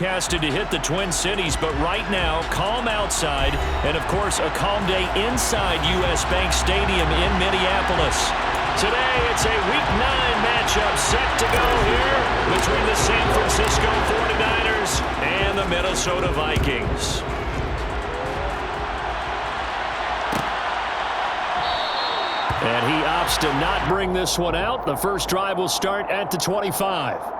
Casted to hit the Twin Cities, but right now, calm outside, and of course, a calm day inside U.S. Bank Stadium in Minneapolis. Today, it's a Week 9 matchup set to go here between the San Francisco 49ers and the Minnesota Vikings. And he opts to not bring this one out. The first drive will start at the 25.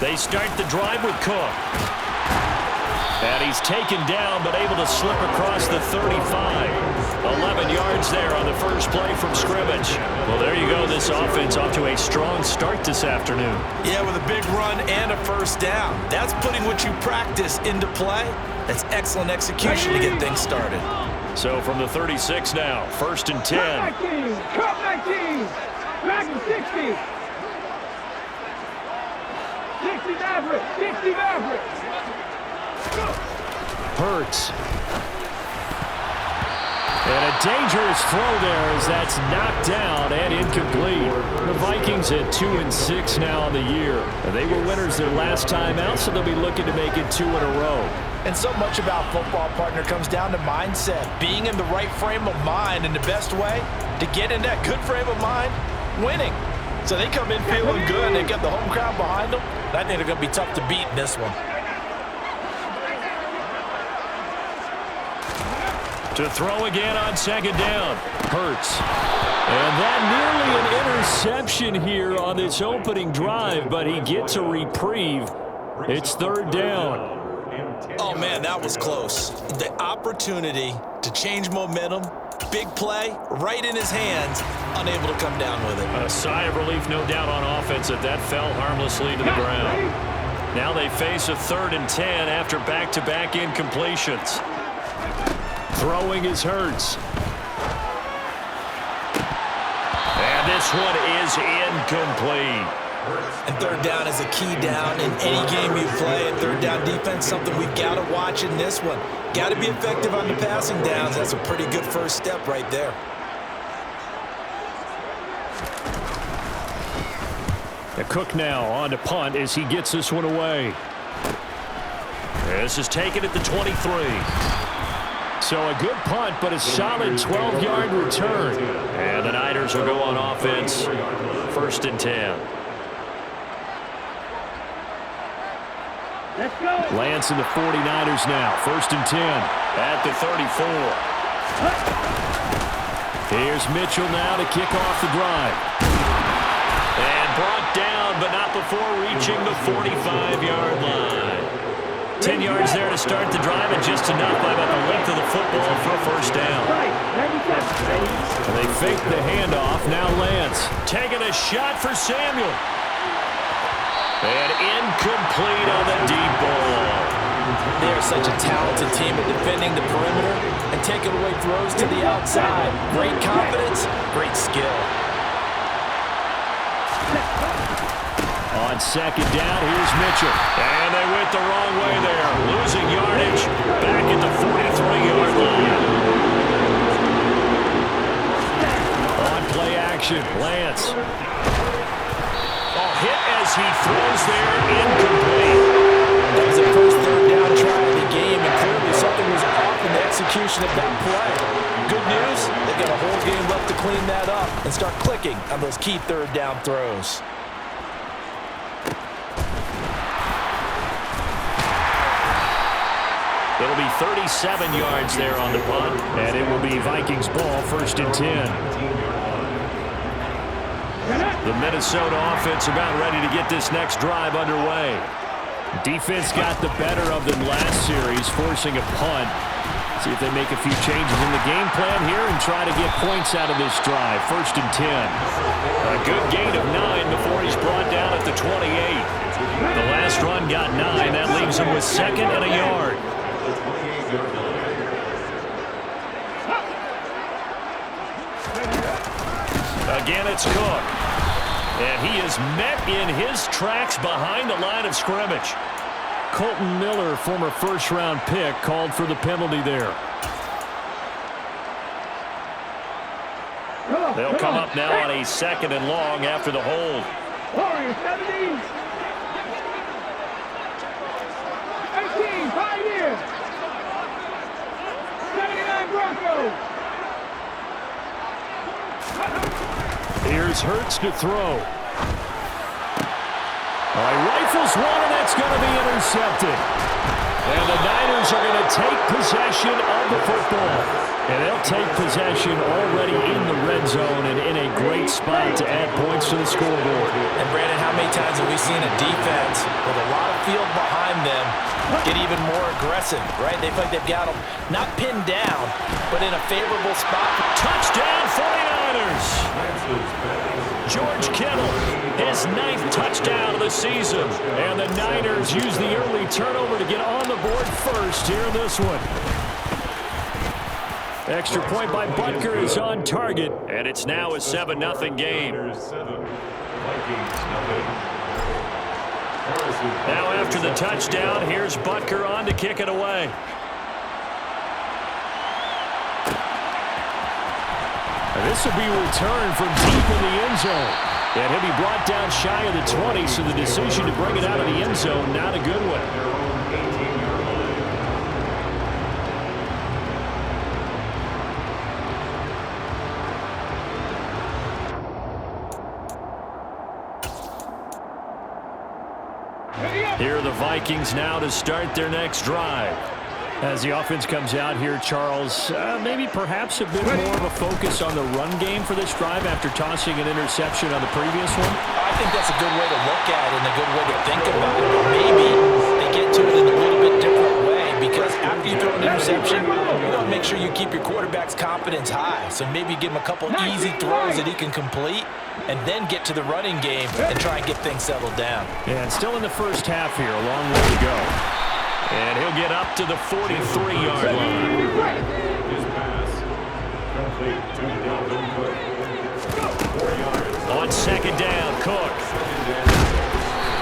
They start the drive with Cook. And he's taken down, but able to slip across the 35. 11 yards there on the first play from scrimmage. Well, there you go. This offense off to a strong start this afternoon. Yeah, with a big run and a first down. That's putting what you practice into play. That's excellent execution to get things started. So from the 36 now, 1st and 10. Cup 19, back to 60. 60 Maverick, 60 Maverick. Hurts. And a dangerous throw there as that's knocked down and incomplete. The Vikings at 2-6 now on the year. They were winners their last time out, so they'll be looking to make it 2 in a row. And so much about football, partner, comes down to mindset. Being in the right frame of mind, and the best way to get in that good frame of mind, winning. So they come in feeling good. They got the home crowd behind them. I think they're going to be tough to beat in this one. To throw again on 2nd down. Hurts. And that nearly an interception here on this opening drive, but he gets a reprieve. It's 3rd down. Oh, man, that was close. The opportunity to change momentum, big play, right in his hands, unable to come down with it. A sigh of relief, no doubt, on offense that fell harmlessly to the ground. Now they face a 3rd and 10 after back-to-back incompletions. Throwing is Hurts. And this one is incomplete. And 3rd down is a key down in any game you play. And 3rd down defense, something we've got to watch in this one. Got to be effective on the passing downs. That's a pretty good first step right there. The Cook now on to punt as he gets this one away. This is taken at the 23. So a good punt, but a solid 12-yard return. And the Niners will go on offense. 1st and 10. Let's go. Lance and the 49ers now. 1st and 10 at the 34. Here's Mitchell now to kick off the drive. And brought down, but not before reaching the 45-yard line. 10 yards there to start the drive, and just enough by about the length of the football for a first down. And they fake the handoff. Now Lance taking a shot for Samuel. And incomplete on the deep ball. They're such a talented team at defending the perimeter and taking away throws to the outside. Great confidence, great skill. On 2nd down, here's Mitchell. And they went the wrong way there. Losing yardage back at the 43-yard line. On play action, Lance. Hit as he throws there, incomplete. That was the first 3rd down try of the game, and clearly something was off in the execution of that play. Good news, they've got a whole game left to clean that up and start clicking on those key 3rd down throws. It'll be 37 yards there on the punt, and it will be Vikings ball, 1st and 10. The Minnesota offense about ready to get this next drive underway. Defense got the better of them last series, forcing a punt. See if they make a few changes in the game plan here and try to get points out of this drive. 1st and 10. A good gain of 9 before he's brought down at the 28. The last run got 9. That leaves him with 2nd and a yard. Again, it's Cook. And he is met in his tracks behind the line of scrimmage. Colton Miller, former first-round pick, called for the penalty there. They'll come up now on a 2nd and long after the hold. Warriors 17. 18, Pioneers. 79 Broncos. Here's Hurts to throw. All right, rifles one, and that's going to be intercepted. And the Niners are going to take possession of the football. And they'll take possession already in the red zone and in a great spot to add points to the scoreboard. And, Brandon, how many times have we seen a defense with a lot of field behind them get even more aggressive, right? They feel like they've got them not pinned down, but in a favorable spot. Touchdown, 49ers! George Kittle, his 9th touchdown of the season. And the Niners use the early turnover to get on the board first here in this one. Extra point by Butker is on target, and it's now a 7-0 game. Now after the touchdown, here's Butker on to kick it away. And this will be returned from deep in the end zone. And he'll be brought down shy of the 20, so the decision to bring it out of the end zone, not a good one. Here are the Vikings now to start their next drive. As the offense comes out here, Charles, maybe perhaps a bit more of a focus on the run game for this drive after tossing an interception on the previous one? I think that's a good way to look at it and a good way to think about it. But maybe they get to it in a little bit different way, because after you throw an interception, you want to make sure you keep your quarterback's confidence high. So maybe give him a couple easy throws that he can complete, and then get to the running game and try and get things settled down. And still in the first half here, a long way to go. And he'll get up to the 43-yard line. On 2nd down, Cook.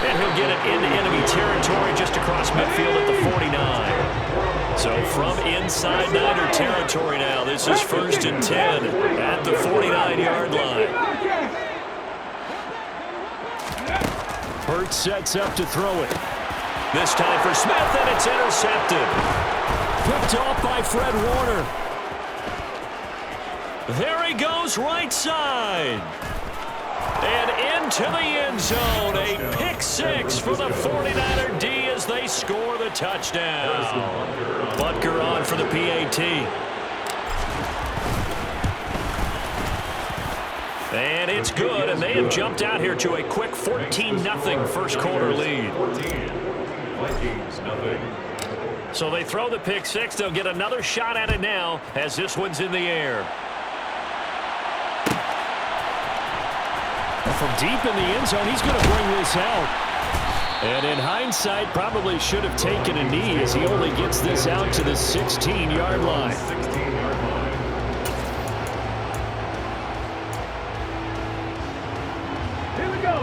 And he'll get it into enemy territory just across midfield at the 49. So from inside Niner territory now, this is 1st and 10 at the 49-yard line. Hurts sets up to throw it. This time for Smith, and it's intercepted. Picked off by Fred Warner. There he goes, right side. And into the end zone. A pick 6 for the 49er D as they score the touchdown. Butker on for the PAT. And it's good, and they have jumped out here to a quick 14-0 first quarter lead. So they throw the pick 6. They'll get another shot at it now as this one's in the air. From deep in the end zone, he's going to bring this out. And in hindsight, probably should have taken a knee as he only gets this out to the 16-yard line.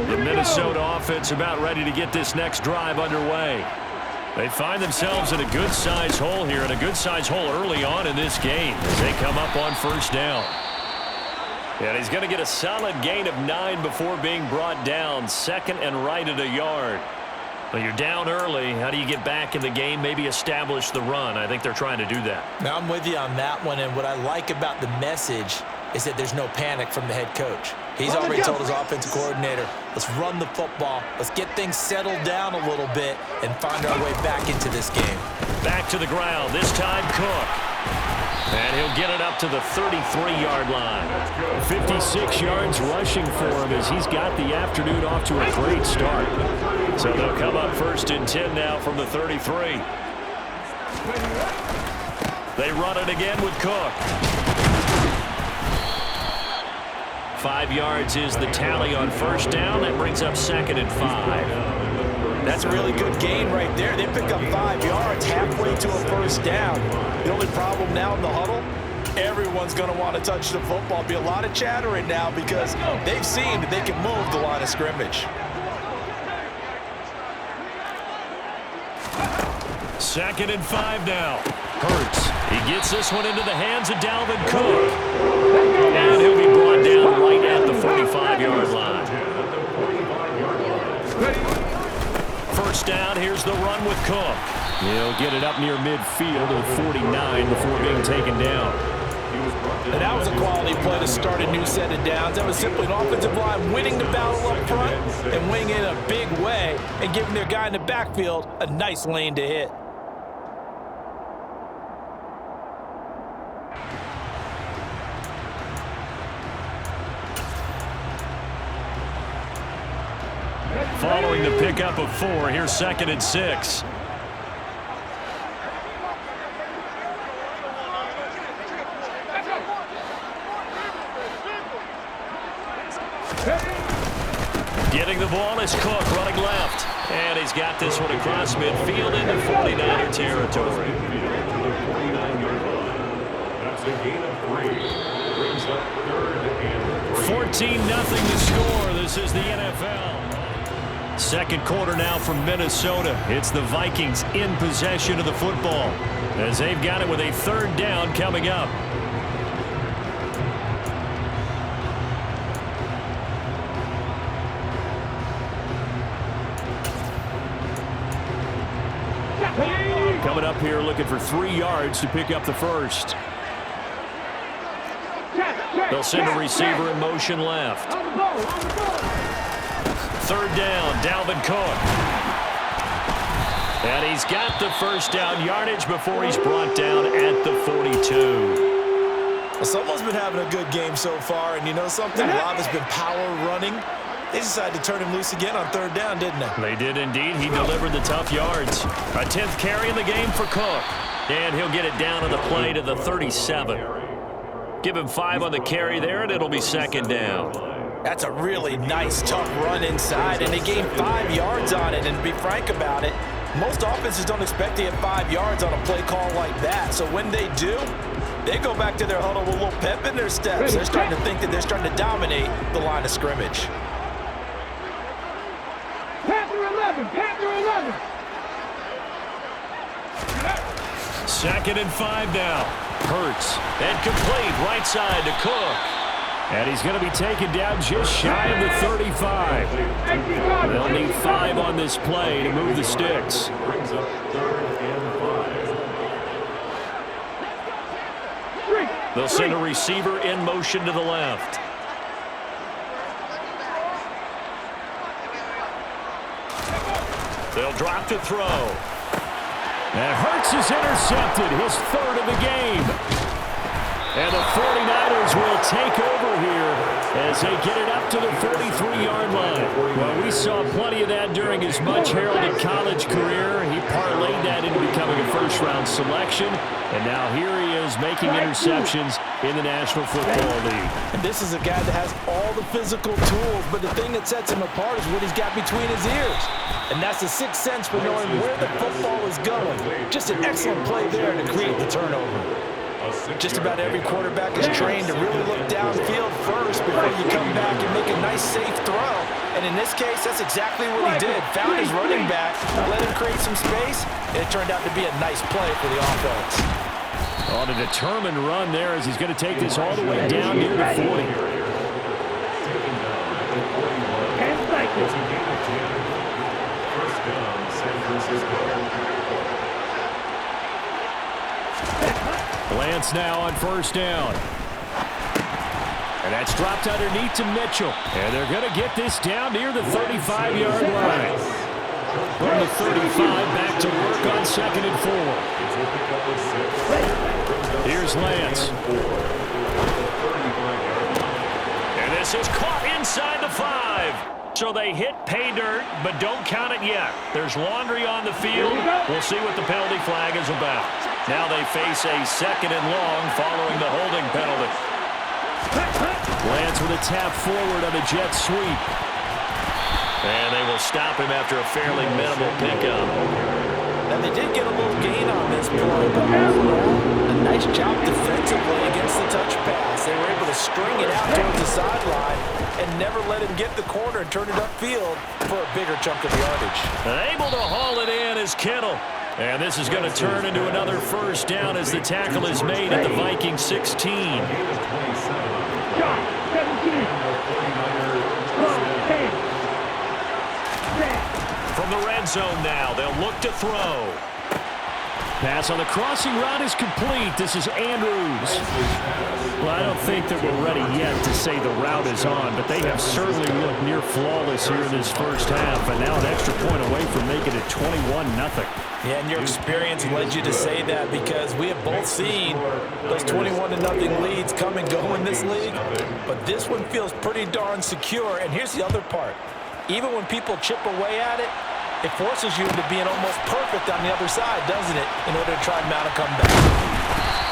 The Minnesota offense about ready to get this next drive underway. They find themselves in a good-sized hole here, and a good-sized hole early on in this game as they come up on 1st down. And he's going to get a solid gain of 9 before being brought down. 2nd and right at a yard. Well, you're down early. How do you get back in the game, maybe establish the run? I think they're trying to do that. Now, I'm with you on that one, and what I like about the message is that there's no panic from the head coach. He's already told his offensive coordinator, let's run the football, let's get things settled down a little bit and find our way back into this game. Back to the ground, this time Cook. And he'll get it up to the 33-yard line. 56 yards rushing for him as he's got the afternoon off to a great start. So they'll come up 1st and 10 now from the 33. They run it again with Cook. 5 yards is the tally on 1st down. That brings up 2nd and 5. That's a really good gain right there. They pick up 5 yards halfway to a 1st down. The only problem now in the huddle, Everyone's going to want to touch the football. Be a lot of chattering now because they've seen that they can move the line of scrimmage. Second and 5 now. Hurts. He gets this one into the hands of Dalvin Cook. And he'll be brought down right at the 45-yard line. First down, here's the run with Cook. He'll get it up near midfield at 49 before being taken down. And that was a quality play to start a new set of downs. That was simply an offensive line winning the battle up front and winning in a big way and giving their guy in the backfield a nice lane to hit. Following the pickup of 4, here's second and 6. Getting the ball is Cook running left. And he's got this one across midfield into 49er territory. That's a gain of 3. Brings up 14-0 to score. This is the NFL. Second quarter now from Minnesota. It's the Vikings in possession of the football as they've got it with a third down coming up. Coming up here looking for 3 yards to pick up the first. They'll send a receiver in motion left. Third down, Dalvin Cook. And he's got the first down yardage before he's brought down at the 42. Well, someone's been having a good game so far, and you know something? Rob has been power running. They decided to turn him loose again on third down, didn't they? They did indeed. He delivered the tough yards. A 10th carry in the game for Cook. And he'll get it down on the play to the 37. Give him 5 on the carry there, and it'll be second down. That's a really nice, tough run inside, and they gained 5 yards on it. And to be frank about it, most offenses don't expect to get 5 yards on a play call like that. So when they do, they go back to their huddle with a little pep in their steps. They're starting to think that they're starting to dominate the line of scrimmage. Panther 11, Panther 11. Second and 5 now. Hurts. And complete right side to Cook. And he's going to be taken down just shy of the 35. They'll need 5 on this play to move the sticks. They'll send a receiver in motion to the left. They'll drop to throw. And Hurts is intercepted, his third of the game. And the 49ers will take over here as they get it up to the 43-yard line. Well, we saw plenty of that during his much-heralded college career. He parlayed that into becoming a first-round selection. And now here he is making interceptions in the National Football League. And this is a guy that has all the physical tools, but the thing that sets him apart is what he's got between his ears. And that's the sixth sense for knowing where the football is going. Just an excellent play there to create the turnover. Just about every quarterback is trained to really look downfield first before you come back and make a nice, safe throw. And in this case, that's exactly what he did. Found his running back, let him create some space, and it turned out to be a nice play for the offense. On a determined run there as he's going to take this all the way down near the 40. Lance now on first down. And that's dropped underneath to Mitchell. And they're going to get this down near the 35-yard line. From the 35 back to work on second and 4. Here's Lance. And this is caught inside the 5. So they hit pay dirt, but don't count it yet. There's laundry on the field. We'll see what the penalty flag is about. Now they face a second and long following the holding penalty. Lance with a tap forward on a jet sweep. And they will stop him after a fairly minimal pickup. Yeah, they did get a little gain on this play, but overall, a nice job defensively against the touch pass. They were able to string it out towards the sideline and never let him get the corner and turn it upfield for a bigger chunk of yardage. Able to haul it in is Kittle. And this is going to turn into another first down as the tackle is made at the Vikings 16. From the red zone now, they'll look to throw. Pass on the crossing route is complete. This is Andrews. Well, I don't think that we're ready yet to say the route is on, but they have certainly looked near flawless here in this first half, and now an extra point away from making it 21-0. Yeah, and your experience led you to say that because we have both seen those 21-0 leads come and go in this league, but this one feels pretty darn secure. And here's the other part. Even when people chip away at it, it forces you into being almost perfect on the other side, doesn't it, in order to try and mount a comeback.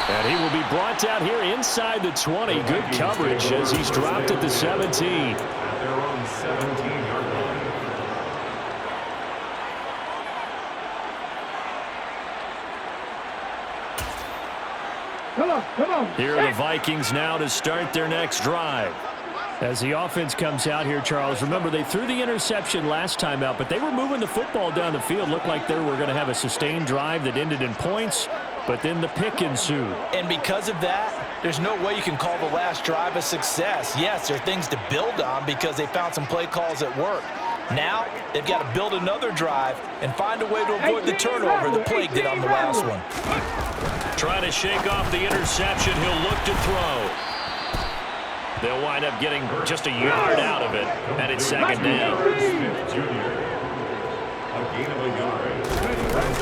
And he will be brought down here inside the 20. Good coverage as he's dropped at the 17. Come on. Here are the Vikings now to start their next drive. As the offense comes out here, Charles, remember they threw the interception last time out, but they were moving the football down the field. Looked like they were going to have a sustained drive that ended in points, but then the pick ensued. And because of that, there's no way you can call the last drive a success. Yes, there are things to build on because they found some play calls that work. Now, they've got to build another drive and find a way to avoid the turnover the plague did on the last one. Trying to shake off the interception, he'll look to throw. They'll wind up getting just a yard out of it, and it's second down.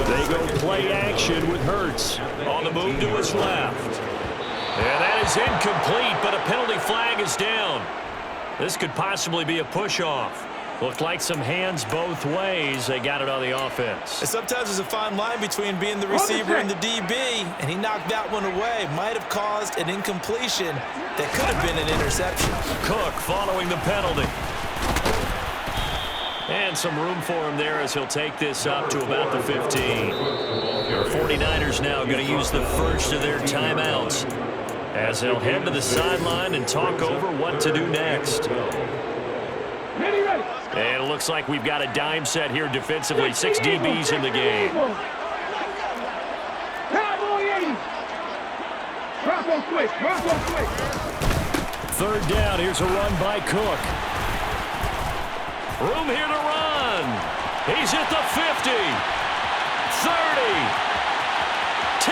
They go play action with Hurts. On the move to his left. And that is incomplete, but a penalty flag is down. This could possibly be a push-off. Looked like some hands both ways. They got it on the offense. And sometimes there's a fine line between being the receiver and the DB, and he knocked that one away. Might have caused an incompletion that could have been an interception. Cook following the penalty. And some room for him there as he'll take this up to about the 15. The 49ers now going to use the first of their timeouts as they'll head to the sideline and talk over what to do next. And it looks like we've got a dime set here defensively. 6 DBs in the game. Third down. Here's a run by Cook. Room here to run. He's at the 50. 30. 10.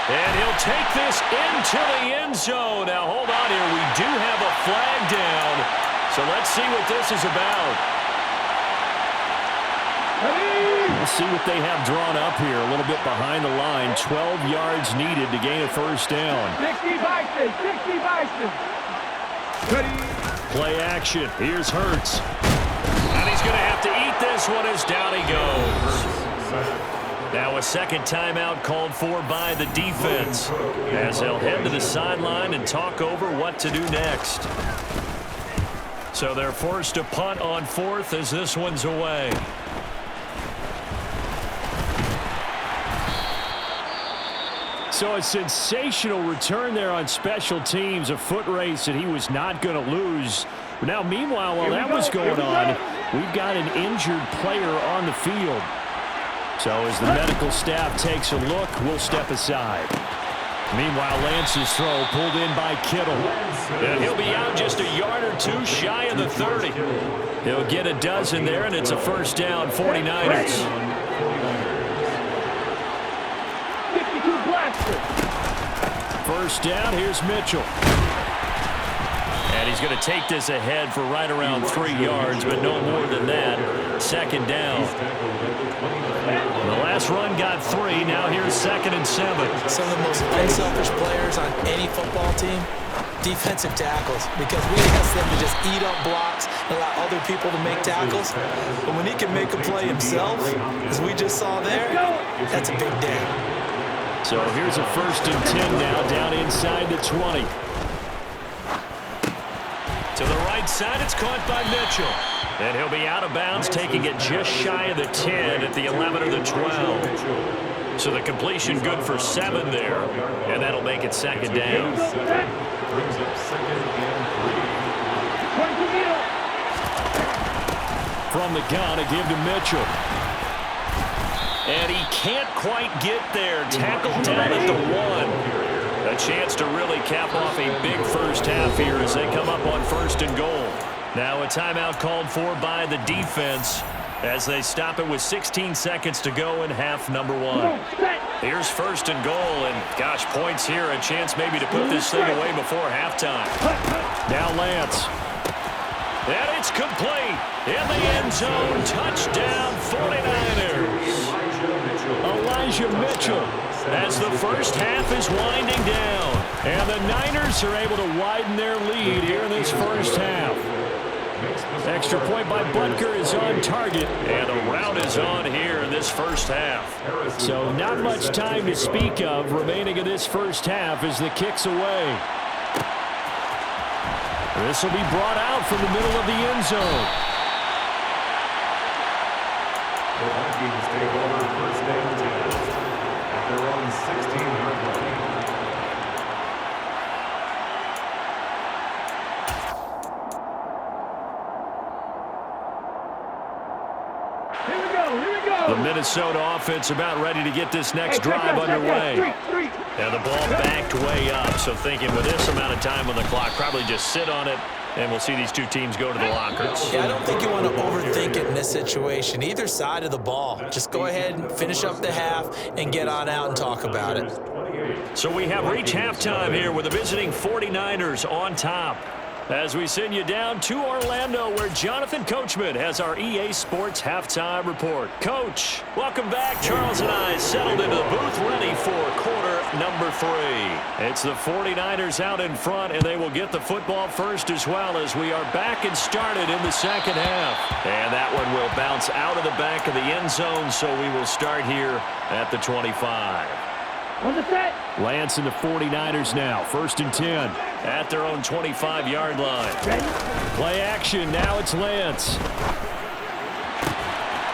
And he'll take this into the end zone. Now, hold on here. We do have a flag down. So let's see what this is about. We'll see what they have drawn up here. A little bit behind the line. 12 yards needed to gain a first down. 60 Bison. Play action. Here's Hurts. And he's going to have to eat this one as down he goes. Now a second timeout called for by the defense as they'll head to the sideline and talk over what to do next. So they're forced to punt on fourth as this one's away. So a sensational return there on special teams, a foot race that he was not going to lose. Now, meanwhile, while that was going on, we've got an injured player on the field. So as the medical staff takes a look, we'll step aside. Meanwhile, Lance's throw pulled in by Kittle. And he'll be out just a yard or two shy of the 30. He'll get a dozen there, and it's a first down, 49ers. First down, here's Mitchell. And he's going to take this ahead for right around 3 yards, but no more than that. Second down. The last run got 3. Now here's 2nd and 7. Some of the most unselfish players on any football team, defensive tackles, because we ask them to just eat up blocks and allow other people to make tackles. But when he can make a play himself, as we just saw there, that's a big day. So here's a 1st and 10 now, down inside the 20. To the right side, it's caught by Mitchell. And he'll be out of bounds, taking it just shy of the 10 at the 11 or the 12. So the completion good for 7 there, and that'll make it second down. Brings up second and 3. From the gun, a give to Mitchell. And he can't quite get there. Tackled down at the 1. A chance to really cap off a big first half here as they come up on 1st and goal. Now a timeout called for by the defense as they stop it with 16 seconds to go in half number 1. Here's 1st and goal, and gosh, points here. A chance maybe to put this thing away before halftime. Now Lance. And it's complete. In the end zone, touchdown 49ers. Elijah Mitchell as the first half is winding down. And the Niners are able to widen their lead here in this first half. Extra point by Butker is on target. And the route is on here in this first half. So not much time to speak of remaining in this first half as the kick's away. This will be brought out from the middle of the end zone. The Vikings take over 1st and 10 at their own 16-yard line. The Minnesota offense about ready to get this next drive underway. And the ball backed way up, so thinking with this amount of time on the clock, probably just sit on it, and we'll see these two teams go to the lockers. Yeah, I don't think you want to overthink it in this situation. Either side of the ball. Just go ahead and finish up the half and get on out and talk about it. So we have reached halftime here with the visiting 49ers on top. As we send you down to Orlando, where Jonathan Coachman has our EA Sports Halftime Report. Coach, welcome back. Charles and I settled into the booth ready for quarter number 3. It's the 49ers out in front, and they will get the football first as well as we are back and started in the second half. And that one will bounce out of the back of the end zone, so we will start here at the 25. Lance and the 49ers now. 1st and 10 at their own 25-yard line. Play action. Now it's Lance.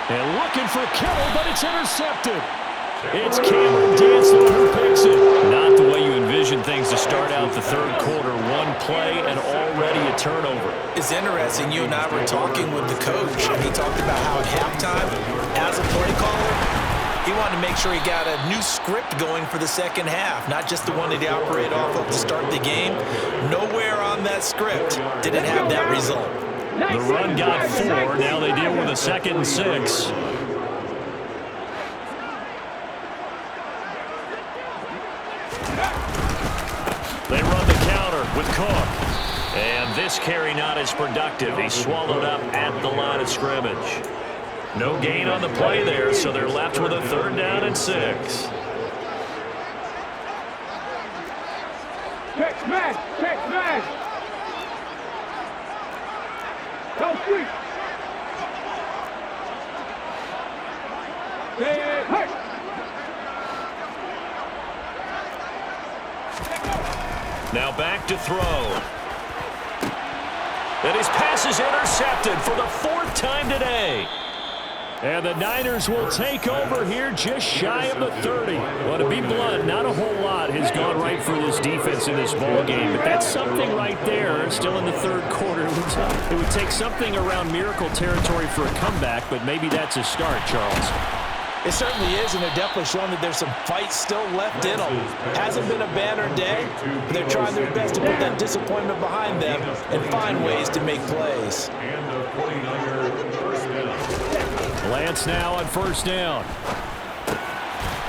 And looking for Kittle, but it's intercepted. It's Cameron Dantzler who picks it. Not the way you envision things to start out the third quarter. One play and already a turnover. It's interesting. You and I were talking with the coach, and he talked about how at halftime, as a play caller, he wanted to make sure he got a new script going for the second half, not just the one that he operated off of to start the game. Nowhere on that script did it have that result. The run got 4. Now they deal with a 2nd and 6. They run the counter with Cook. And this carry not as productive. He's swallowed up at the line of scrimmage. No gain on the play there, so they're left with a 3rd down and 6. Check smash! Check smash! Go sweep! Stay hurt! Now back to throw. And his pass is intercepted for the 4th time today. And the Niners will take over here just shy of the 30. Well, to be blunt, not a whole lot has gone right for this defense in this ball game, but that's something right there. Still in the third quarter. It would take something around miracle territory for a comeback, but maybe that's a start, Charles. It certainly is, and they're definitely showing that there's some fight still left in them. Hasn't been a banner day, but they're trying their best to put that disappointment behind them and find ways to make plays. And the 49er first down. Lance now on 1st down.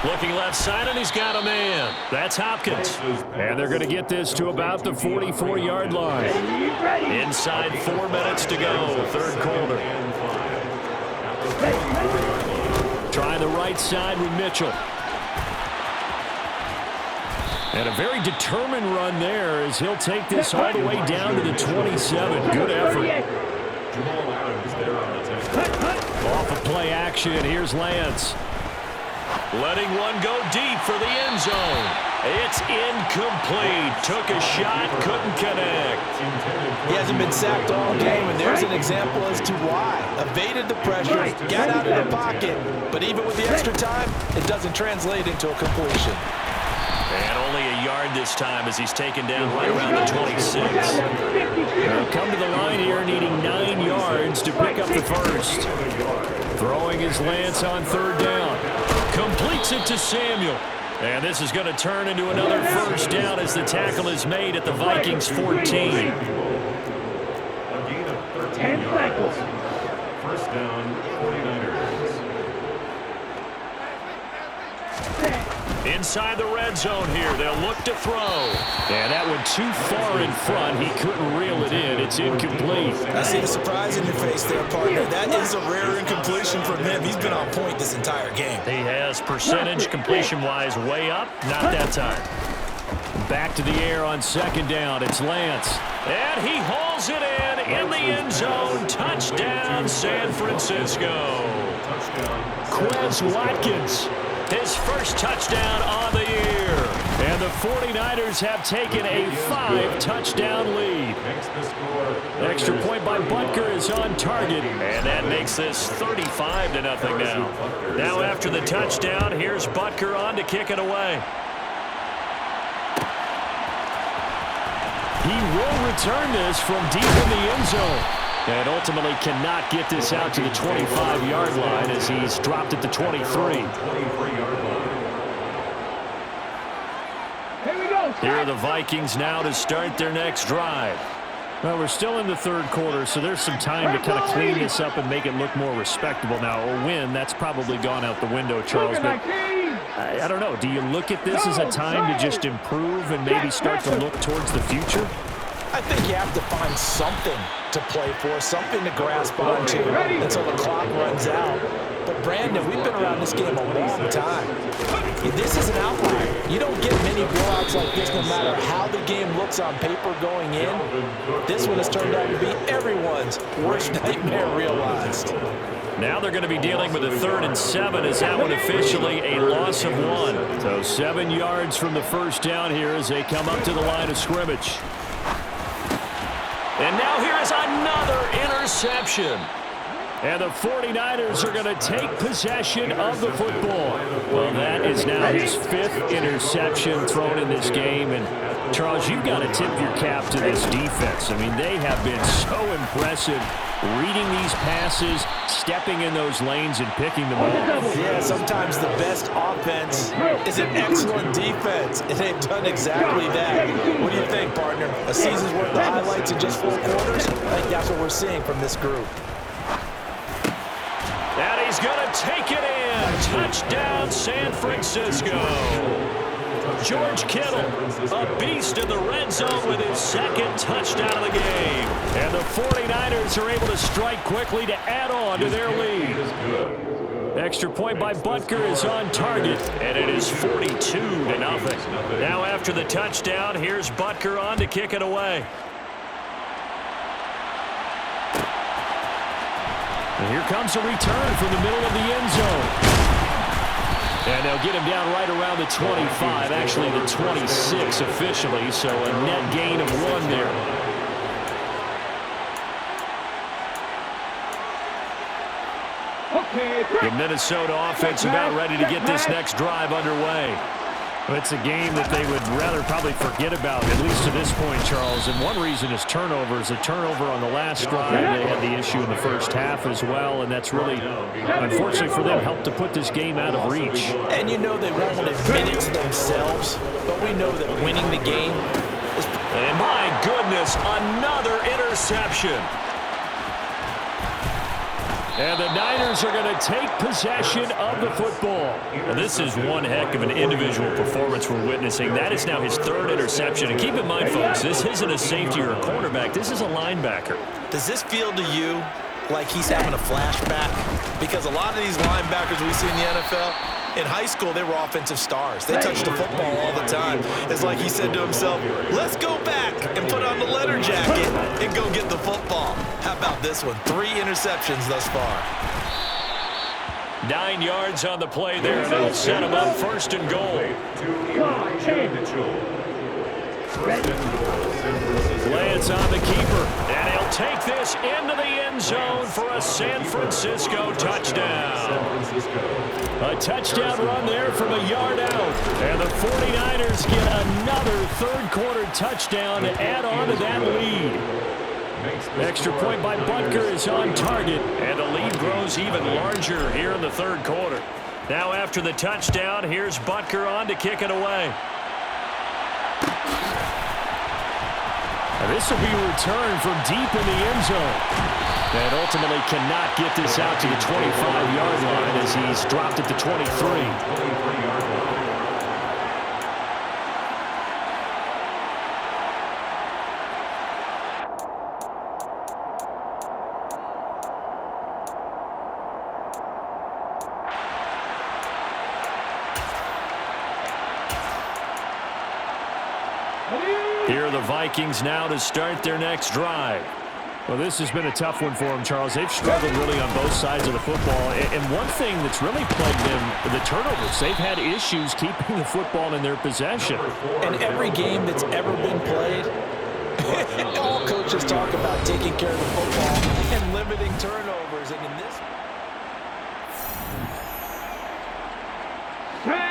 Looking left side, and he's got a man. That's Hopkins. And they're going to get this to about the 44-yard line. Inside 4 minutes to go, third quarter. Trying the right side with Mitchell. And a very determined run there as he'll take this all the way down to the 27. Good effort. Off of play action, here's Lance. Letting one go deep for the end zone. It's incomplete. Took a shot, couldn't connect. He hasn't been sacked all game, and there's an example as to why. Evaded the pressure, got out of the pocket, but even with the extra time, it doesn't translate into a completion. And only a yard this time as he's taken down right around the 26. They'll come to the line here needing 9 yards to pick up the first. Throwing his Lance on third down. Completes it to Samuel. And this is going to turn into another first down as the tackle is made at the Vikings 14. A gain of 13 yards. First down, 49ers. Inside the red zone here, they'll look to throw. And that one too far in front. He couldn't reel it in. It's incomplete. I see the surprise in your face there, partner. That is a rare incompletion from him. He's been on point this entire game. He has percentage completion-wise way up. Not that time. Back to the air on second down. It's Lance. And he hauls it in the end zone. Touchdown, San Francisco. Quez Watkins. His first touchdown on the year. And the 49ers have taken a 5-touchdown lead. Extra point by Butker is on target. And that makes this 35-0 now. Now after the touchdown, here's Butker on to kick it away. He will return this from deep in the end zone. And ultimately cannot get this out to the 25-yard line as he's dropped at the 23. Here are the Vikings now to start their next drive. Well, we're still in the third quarter, so there's some time to kind of clean this up and make it look more respectable. Now, a win, that's probably gone out the window, Charles. But I don't know. Do you look at this as a time to just improve and maybe start to look towards the future? I think you have to find something to play for, something to grasp onto until the clock runs out. But, Brandon, we've been around this game a long time. This is an outlier. You don't get many blowouts like this no matter how the game looks on paper going in. This one has turned out to be everyone's worst nightmare realized. Now they're going to be dealing with a 3rd and 7 as that one officially a loss of 1. So 7 yards from the first down here as they come up to the line of scrimmage. And now here is another interception. And the 49ers are going to take possession of the football. Well, that is now his 5th interception thrown in this game. And, Charles, you've got to tip your cap to this defense. I mean, they have been so impressive reading these passes, stepping in those lanes, and picking them off. Yeah, sometimes the best offense is an excellent defense, and they've done exactly that. What do you think, partner? A season's worth of highlights in just 4 quarters? I think that's what we're seeing from this group. And he's going to take it in. Touchdown, San Francisco. George Kittle, a beast in the red zone with his 2nd touchdown of the game. And the 49ers are able to strike quickly to add on to their lead. Extra point by Butker is on target, and it is 42-0. Now after the touchdown, here's Butker on to kick it away. And here comes a return from the middle of the end zone. And they'll get him down right around the 25, actually the 26 officially, so a net gain of 1 there. The Minnesota offense about ready to get this next drive underway. It's a game that they would rather probably forget about, at least to this point, Charles. And one reason is turnovers. A turnover on the last drive. They had the issue in the first half as well, and that's really, unfortunately for them, helped to put this game out of reach. And you know they won't admit it to themselves, but we know that winning the game is... And my goodness, another interception. And the Niners are going to take possession of the football. And this is one heck of an individual performance we're witnessing. That is now his 3rd interception. And keep in mind, folks, this isn't a safety or a cornerback. This is a linebacker. Does this feel to you like he's having a flashback? Because a lot of these linebackers we see in the NFL, in high school, they were offensive stars. They touched the football all the time. It's like he said to himself, let's go back and put on the leather jacket and go get the football. How about this one? 3 interceptions thus far. 9 yards on the play there, and it'll set him up first and goal. Lance on the keeper, and he'll take this into the end zone for a San Francisco touchdown. A touchdown run there from a yard out, and the 49ers get another third-quarter touchdown to add on to that lead. Extra point by Butker is on target, and the lead grows even larger here in the third quarter. Now after the touchdown, here's Butker on to kick it away. And this will be returned from deep in the end zone. And ultimately cannot get this out to the 25-yard line as he's dropped it to 23. Here are the Vikings now to start their next drive. Well, this has been a tough one for them, Charles. They've struggled really on both sides of the football. And one thing that's really plagued them, the turnovers. They've had issues keeping the football in their possession. And every game that's ever been played, all coaches talk about taking care of the football and limiting turnovers. And in this,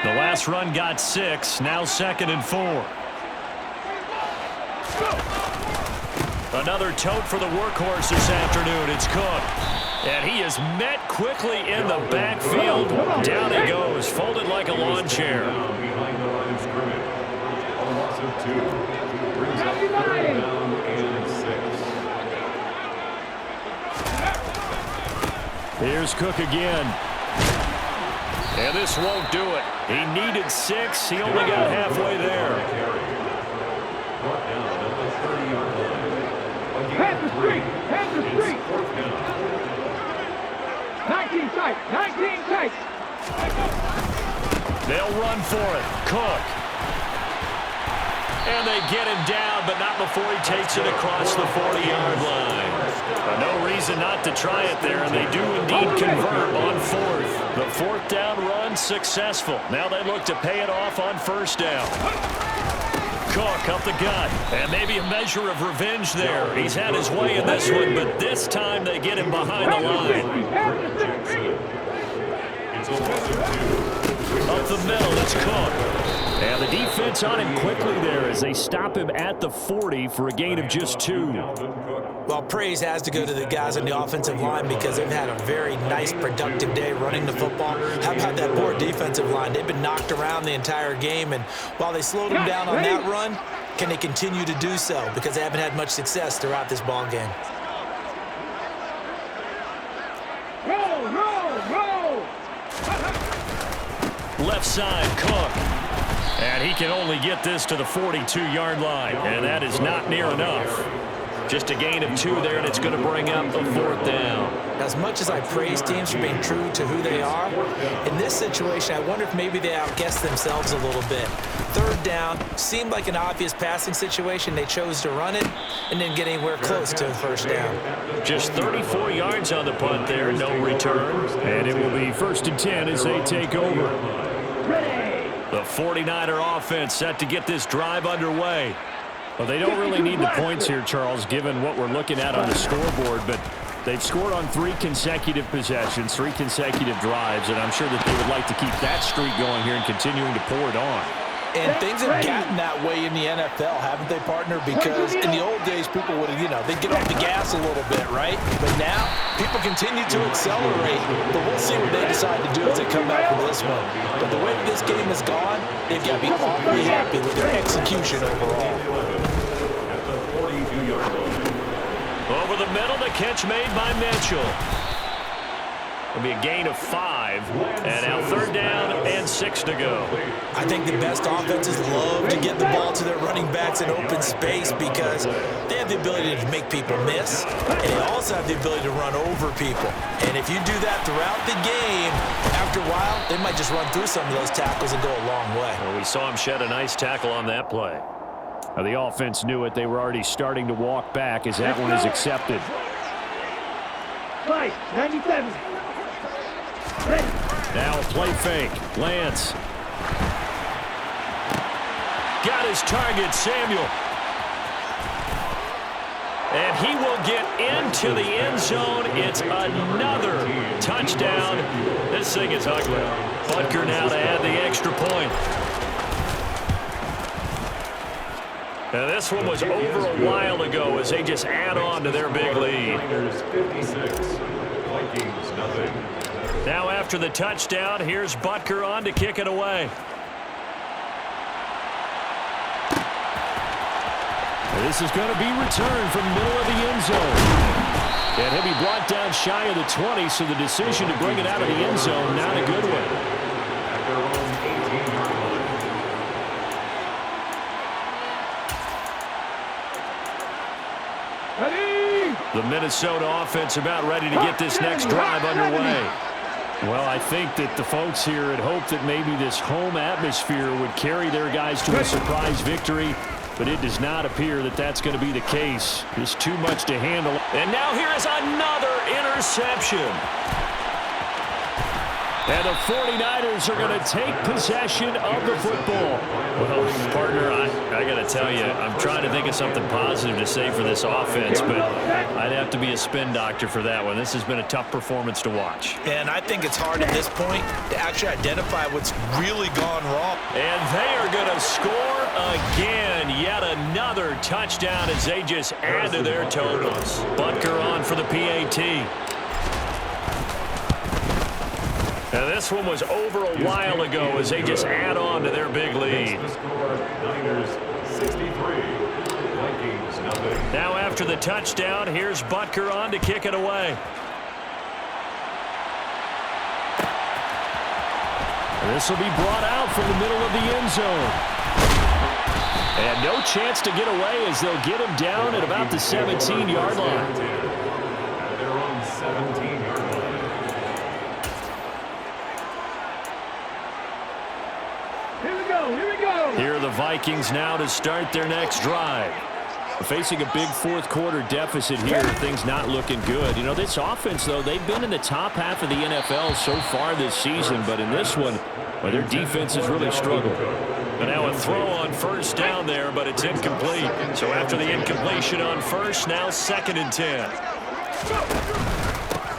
the last run got 6, now 2nd and 4. Another tote for the workhorse this afternoon. It's Cook. And he is met quickly in the backfield. Down he goes, folded like a lawn chair. Behind the line of scrimmage. A loss of 2. Brings up 3rd down and 6. Here's Cook again. And this won't do it. He needed 6. He only got halfway there. Brought down at the 30-yard line. Head the street! Head the street! 19 tight! 19 tight! They'll run for it. Cook. And they get him down, but not before he takes it across the 40-yard line. No reason not to try it there, and they do indeed convert on 4th. The 4th down run successful. Now they look to pay it off on 1st down. Cook up the gut, and maybe a measure of revenge there. He's had his way in this one, but this time they get him behind the line. Up the middle, it's Cook. And the defense on him quickly there as they stop him at the 40 for a gain of just 2. well, praise has to go to the guys on the offensive line because they've had a very nice, productive day running the football. How about that poor defensive line? They've been knocked around the entire game, and while they slowed them down on that run, can they continue to do so? Because they haven't had much success throughout this ball game. Left side, Cook. And he can only get this to the 42-yard line, and that is not near enough. Just a gain of 2 there, and it's going to bring up the 4th down. As much as I praise teams for being true to who they are, in this situation, I wonder if maybe they outguessed themselves a little bit. 3rd down seemed like an obvious passing situation. They chose to run it and didn't get anywhere close to a 1st down. Just 34 yards on the punt there, no return. And it will be 1st and 10 as they take over. The 49er offense set to get this drive underway. Well, they don't really need the points here, Charles, given what we're looking at on the scoreboard, but they've scored on 3 consecutive possessions, 3 consecutive drives, and I'm sure that they would like to keep that streak going here and continuing to pour it on. And things have gotten that way in the NFL, haven't they, partner? Because in the old days, people would, they'd get off the gas a little bit, right? But now, people continue to accelerate. But we'll see what they decide to do as they come back from this one. But the way this game has gone, they've got to be awfully happy with their execution overall. Over the middle, the catch made by Mitchell. It'll be a gain of 5, and now 3rd down and 6 to go. I think the best offenses love to get the ball to their running backs in open space because they have the ability to make people miss, and they also have the ability to run over people. And if you do that throughout the game, after a while, they might just run through some of those tackles and go a long way. Well, we saw him shed a nice tackle on that play. Now, the offense knew it. They were already starting to walk back as that one is accepted. 97. Ready. Now a play fake. Lance. Got his target, Samuel. And he will get into the end zone. It's another touchdown. This thing is ugly. Butker now to add the extra point. Now this one was over a while ago as they just add on to their big lead. 56, Vikings nothing. Now after the touchdown, here's Butker on to kick it away. This is going to be returned from the middle of the end zone. And he'll be brought down shy of the 20, so the decision to bring it out of the end zone, not a good one. At their own 18-yard line. Ready? The Minnesota offense about ready to get this next drive underway. Well, I think that the folks here had hoped that maybe this home atmosphere would carry their guys to a surprise victory, but it does not appear that that's going to be the case. There's too much to handle. And now here is another interception. And the 49ers are going to take possession of the football. Well, partner, I got to tell you, I'm trying to think of something positive to say for this offense, but I'd have to be a spin doctor for that one. This has been a tough performance to watch. And I think it's hard at this point to actually identify what's really gone wrong. And they are going to score again. Yet another touchdown as they just add to their totals. Butker on for the PAT. Now this one was over a while ago as they just add on to their big lead. The score, Niners 63, Vikings nothing. Now after the touchdown, here's Butker on to kick it away. This will be brought out from the middle of the end zone. And no chance to get away as they'll get him down at about the 17-yard line. At their own 17-yard line. Here we go, here we go. Here are the Vikings now to start their next drive. Facing a big fourth-quarter deficit here, things not looking good. You know, this offense, though, they've been in the top half of the NFL so far this season, but in this one, well, their defense has really struggled. And now a throw on first down there, but it's incomplete. So after the incompletion on first, now 2nd and 10.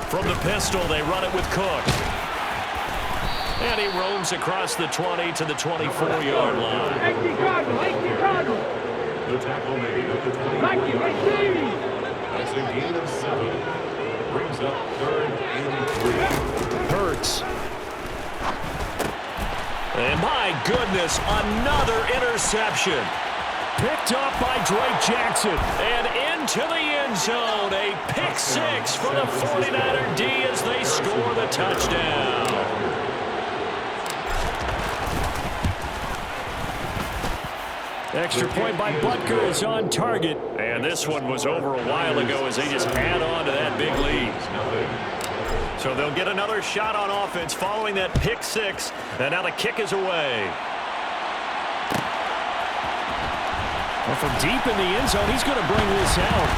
From the pistol, they run it with Cook. And he roams across the 20 to the 24-yard line. Hey, Chicago, hey, Chicago. The tackle made at the 20. Thank you, hey, Stevie. That's a gain of 7. Brings up 3rd and 3. Hurts. And my goodness, another interception. Picked up by Drake Jackson. And into the end zone. A pick 6 for the 49er D as they score the touchdown. Extra point by Butker is on target. And this one was over a while ago as they just add on to that big lead. So they'll get another shot on offense following that pick 6. And now the kick is away. Well, from deep in the end zone, he's going to bring this out.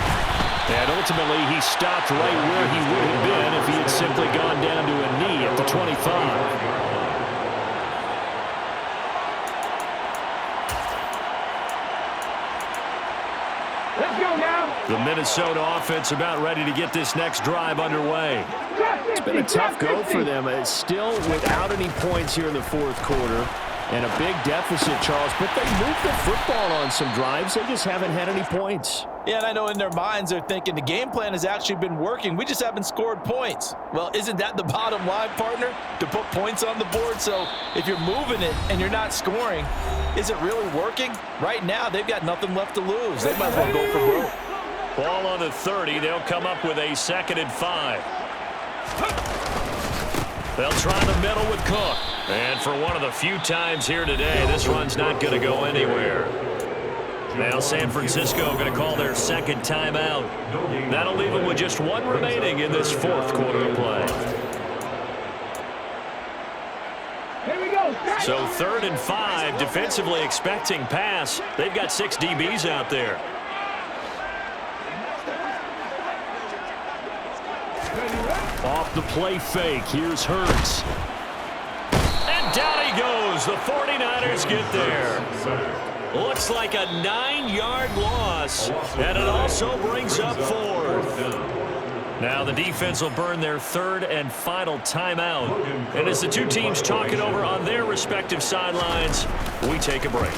And ultimately, he stopped right where he would have been if he had simply gone down to a knee at the 25. Let's go now. The Minnesota offense about ready to get this next drive underway. It's been a tough go for them. It's still without any points here in the fourth quarter. And a big deficit, Charles. But they moved the football on some drives. They just haven't had any points. Yeah, and I know in their minds they're thinking the game plan has actually been working. We just haven't scored points. Well, isn't that the bottom line, partner? To put points on the board? So if you're moving it and you're not scoring, is it really working? Right now, they've got nothing left to lose. They might as well go for broke. Ball on the 30. They'll come up with a 2nd and 5. They'll try the middle with Cook. And for one of the few times here today, this run's not going to go anywhere. Now San Francisco going to call their 2nd timeout. That'll leave them with just 1 remaining in this fourth quarter of play. Here we go. So 3rd and 5, defensively expecting pass. They've got 6 DBs out there. Off the play fake, here's Hurts. And down he goes. The 49ers get there. Looks like a 9-yard loss, and it also brings up 4th. Now the defense will burn their 3rd and final timeout. And as the two teams talk it over on their respective sidelines, we take a break.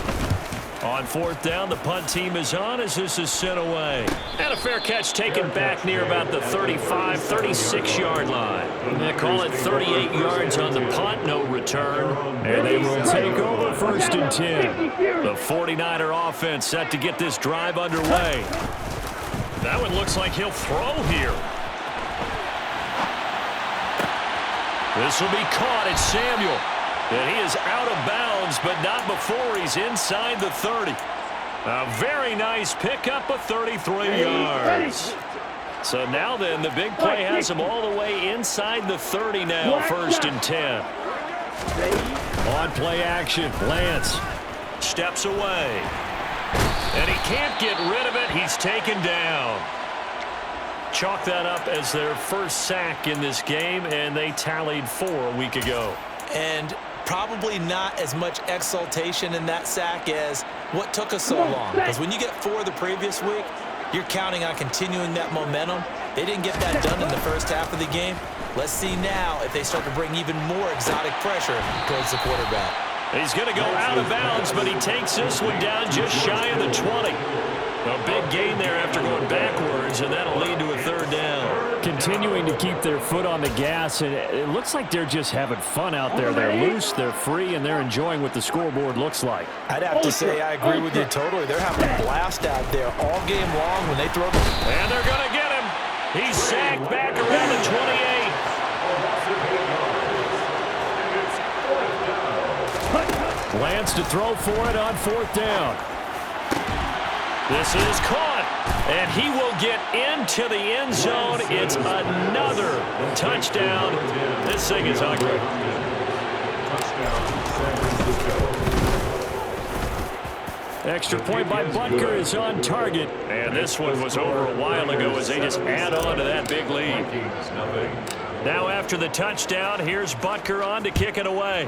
On 4th down, the punt team is on as this is sent away. And a fair catch taken back near about the 35, 36-yard line. They call it 38 yards on the punt, no return. And they will take over 1st and 10. The 49er offense set to get this drive underway. That one looks like he'll throw here. This will be caught. It's Samuel. And he is out of bounds, but not before he's inside the 30. A very nice pickup of 33 yards. So now then, the big play has him all the way inside the 30 now, 1st and 10. On play action, Lance steps away. And he can't get rid of it. He's taken down. Chalk that up as their first sack in this game, and they tallied 4 a week ago. And probably not as much exultation in that sack as what took us so long. Because when you get 4 the previous week, you're counting on continuing that momentum. They didn't get that done in the first half of the game. Let's see now if they start to bring even more exotic pressure towards the quarterback. He's going to go out of bounds, but he takes this one down just shy of the 20. A big gain there after going backwards, and that'll lead to a 3rd down. Continuing to keep their foot on the gas, and it looks like they're just having fun out there. They're loose, they're free, and they're enjoying what the scoreboard looks like. I'd have to say I agree with you totally. They're having a blast out there all game long when they throw the... And they're going to get him. He's sacked back around the 28. Lance to throw for it on 4th down. This is caught, and he will get into the end zone. It's another touchdown. This thing is ugly. Extra point by Butker is on target. And this one was over a while ago as they just add on to that big lead. Now after the touchdown, here's Butker on to kick it away.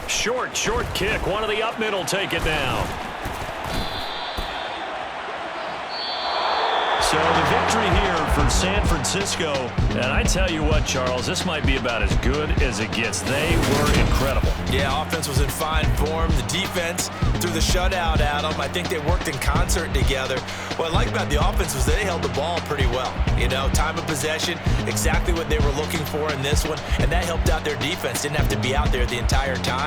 Short kick. One of the up middle take it now. So the victory here for San Francisco. And I tell you what, Charles, this might be about as good as it gets. They were incredible. Yeah, offense was in fine form. The defense threw the shutout at them. I think they worked in concert together. What I like about the offense was they held the ball pretty well. You know, time of possession, exactly what they were looking for in this one. And that helped out their defense. Didn't have to be out there the entire time.